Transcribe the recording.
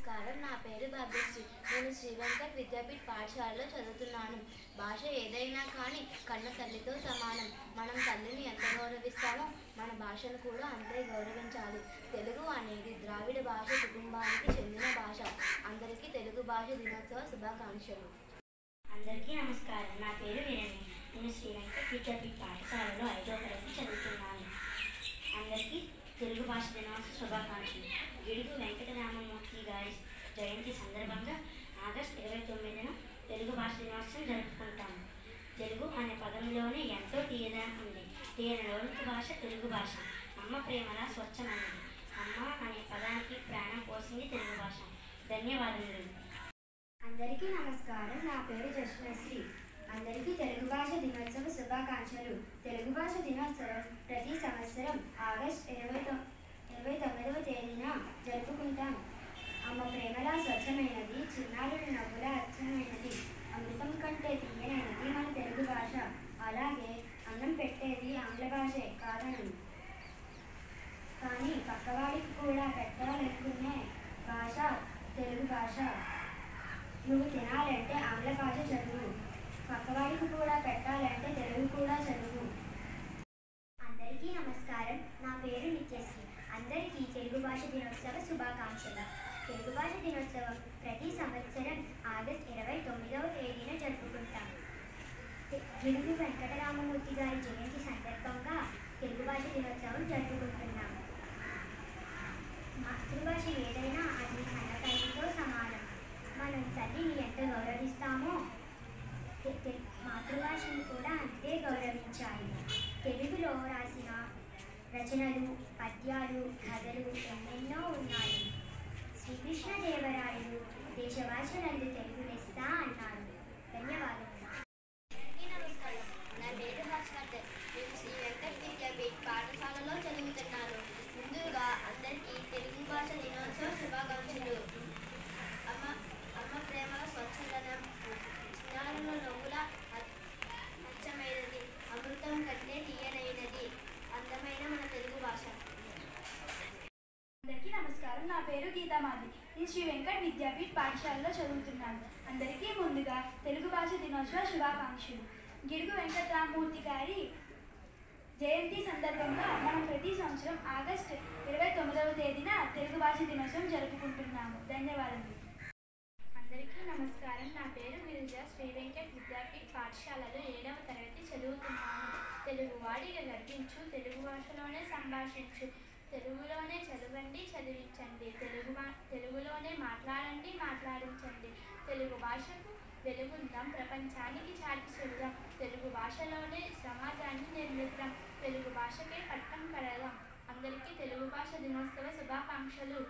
నమస్కారం. నా పేరు భాగ్యశ్రీ. నేను శ్రీ వెంకట్ విద్యాపీఠ పాఠశాలలో చదువుతున్నాను. భాష ఏదైనా కానీ కన్న తల్లితో సమానం. మనం తల్లిని ఎంత గౌరవిస్తామో మన భాషను కూడా అంతే గౌరవించాలి. తెలుగు అనేది ద్రావిడ భాష కుటుంబానికి చెందిన భాష. అందరికీ తెలుగు భాష దినోత్సవ శుభాకాంక్షలు. అందరికీ నమస్కారం. నా పేరు హిరణ్య. నేను శ్రీ వెంకట్ విద్యాపీఠ పాఠశాలలో 5వ తరగతి చదువుతున్నాను. అందరికీ తెలుగు భాష దినోత్సవ శుభాకాంక్షలు. గిడుగు వెంకటరామమూర్తి గారి జయంతి సందర్భంగా ఆగస్టు 29న తెలుగు భాష దినోత్సవం జరుపుకుంటాము. తెలుగు అనే పదంలోనే ఎంతో తీయదనం ఉంది. తీయని లోనికి భాష తెలుగు భాష. అమ్మ ప్రేమలా స్వచ్ఛమైనది. అమ్మ అనే పదానికి ప్రాణం పోసింది తెలుగు భాష. ధన్యవాదములు. అందరికీ నమస్కారం. నా పేరు జశ్వశ్రీ. అందరికీ తెలుగు భాష దినోత్సవ శుభాకాంక్షలు. తెలుగు భాష దినోత్సవం ప్రతి సంవత్సరం ఆగస్టు 29వ తేదీన జరుపుకుంటాం. అమ్మ ప్రేమలా స్వచ్ఛమైనది, చిన్నారుల నవ్వుల అచ్చమైనది, అమృతం కంటే తీయనైనది మన తెలుగు భాష. అలాగే అన్నం పెట్టేది ఆంగ్ల భాషే కాదని, కానీ పక్కవాడికి కూడా పెట్టాలనుకునే భాష తెలుగు భాష. నువ్వు తినాలంటే ఆంగ్ల భాష చదువు, పక్కవాడికి కూడా పెట్టాలంటే తెలుగు కూడా చదువు. అందరికీ నమస్కారం. నా పేరు నిత్యశ్రీ. అందరికీ తెలుగు భాష దినోత్సవ శుభాకాంక్షలు. తెలుగు భాష దినోత్సవం ప్రతి సంవత్సరం ఆగస్టు 29వ తేదీన జరుపుకుంటాం. గిడుగు వెంకటరామమూర్తి గారి జయంతి సందర్భంగా తెలుగు భాష దినోత్సవం జరుపుకుంటున్నాం. మాతృభాష ఏదైనా అది కన్న తల్లితో సమానం. మనం తల్లిని ఎంత గౌరవిస్తామో మాతృభాషను కూడా అంతే గౌరవించాలి. తెలుగులో రాసిన రచనలు, పద్యాలు, కథలు ఎన్నెన్నో ఉన్నాయి. శ్రీకృష్ణదేవరాయలు దేశభాషలందు తెలుగు లెస్స అన్నారు. ధన్యవాదాలు. నమస్కారం. నా పేరు భాస్కర్. నేను శ్రీ వెంకట్ విద్యాపీఠ పాఠశాలలో చదువుతున్నాను. ముందుగా అందరికీ తెలుగు భాష దినోత్సవ శుభాకాంక్షలు. అమ్మ ప్రేమల స్వచ్ఛదనం, చిన్నారుల నవ్వుల అచ్చమైనది, అమృతం కంటే తీయనైనది, అందమైన మన తెలుగు భాష. అందరికీ నమస్కారం. నా పేరు గీతామాధి. నేను శ్రీ వెంకట్ విద్యాపీఠ పాఠశాలలో చదువుతున్నాను. అందరికీ ముందుగా తెలుగు భాష దినోత్సవ శుభాకాంక్షలు. గిడుగు వెంకటరామమూర్తి గారి జయంతి సందర్భంగా మనం ప్రతి సంవత్సరం ఆగస్టు 29వ తేదీన తెలుగు భాష దినోత్సవం జరుపుకుంటున్నాము. ధన్యవాదాలు. అందరికీ నమస్కారం. నా పేరు గిరిజ. శ్రీ వెంకట్ విద్యాపీఠ పాఠశాలలో 7వ తరగతి చదువుతున్నాను. తెలుగువాడిగా గర్వించు, తెలుగు భాషలోనే సంభాషించు, తెలుగులోనే చదవండి, చదివించండి, తెలుగులోనే మాట్లాడండి, మాట్లాడించండి. తెలుగు భాషకు వెలుగుందాం, ప్రపంచానికి చాటి చెబుదాం. తెలుగు భాషలోనే సమాజాన్ని నిర్మిద్దాం, తెలుగు భాషకే పట్టం కడదాం. అందరికీ తెలుగు భాష దినోత్సవ శుభాకాంక్షలు.